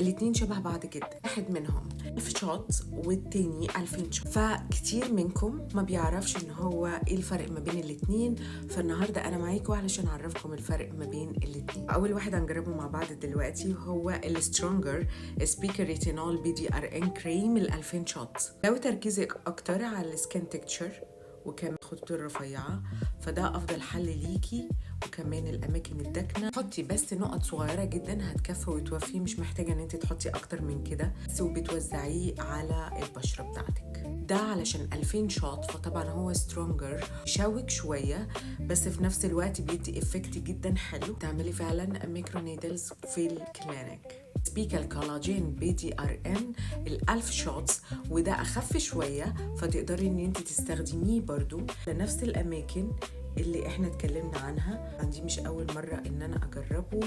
الاتنين شبه بعض جدا، واحد منهم 1000 شوت والتاني 2000 شوت، فكتير منكم ما بيعرفش ان هو ايه الفرق ما بين الاتنين. فالنهارده انا معاكم علشان اعرفكم الفرق ما بين الاتنين. اول واحد هنجربه مع بعض دلوقتي هو السترونجر سبيكر ريتينول بي دي ار ان كريم ال 2000 شوت. لو تركيزك اكتر على السكين تكتشر وكمان خطوط الرفيعة فده أفضل حل ليكي، وكمان الأماكن الداكنة حطي بس نقط صغيرة جدا هتكفي وتوفي، مش محتاجة إن انت تحطي أكتر من كده بس، وبتوزعيه على البشرة بتاعتك. ده علشان 2000 شوت، فطبعا هو سترونجر يشوك شوية بس في نفس الوقت بيدي إفكت جدا حلو. تعملي فعلا ميكرو نيدلز في الكلينيك. سبيكا الكولاجين بي دي ار ان ال1000 شوتس، وده اخف شويه فتقدري ان انت تستخدميه برضو لنفس الاماكن اللي احنا اتكلمنا عنها. عندي مش اول مره ان انا اجربه،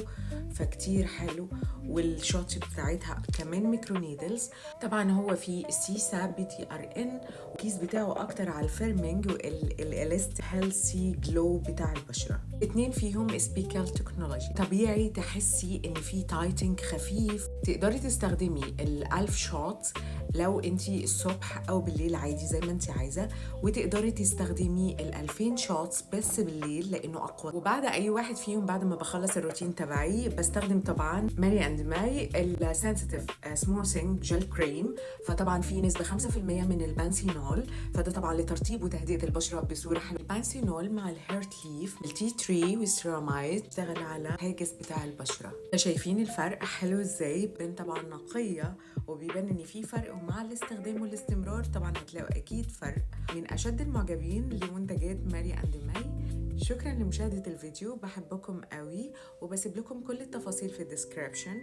فكتير حلو، والشوت بتاعتها كمان ميكرو نيدلز. طبعا هو فيه سيسا بي دي ار ان، الكيس بتاعه اكتر على الفيرمينج والاليست هيلثي جلو بتاع البشره. اتنين فيهم سبيكال تكنولوجي، طبيعي تحسي ان في تايتنج خفيف. تقدري تستخدمي ال1000 شوت لو انتي الصبح او بالليل عادي زي ما انتي عايزه، وتقدري تستخدمي ال2000 شوتس بس بالليل لانه اقوى. وبعد اي واحد فيهم بعد ما بخلص الروتين تبعي بستخدم طبعا ماري اند ماي السنسيتيف سموثينج جل كريم، فطبعا في نسبه 5% من البانسينول، فده طبعا لترطيب وتهدئه البشره بصوره حلوه. البانسينول مع الهيرت ليف التي تري والسيرامايد بتشتغل على الهاجس بتاع البشره. شايفين الفرق حلو ازاي؟ بين طبعا نقيه وبيبان ان في فرق، ومع الاستخدام والاستمرار طبعا هتلاقوا اكيد فرق. من اشد المعجبين لمنتجات ماري اند ماي. شكرا لمشاهدة الفيديو، بحبكم قوي وبسيب لكم كل التفاصيل في الديسكريبشن.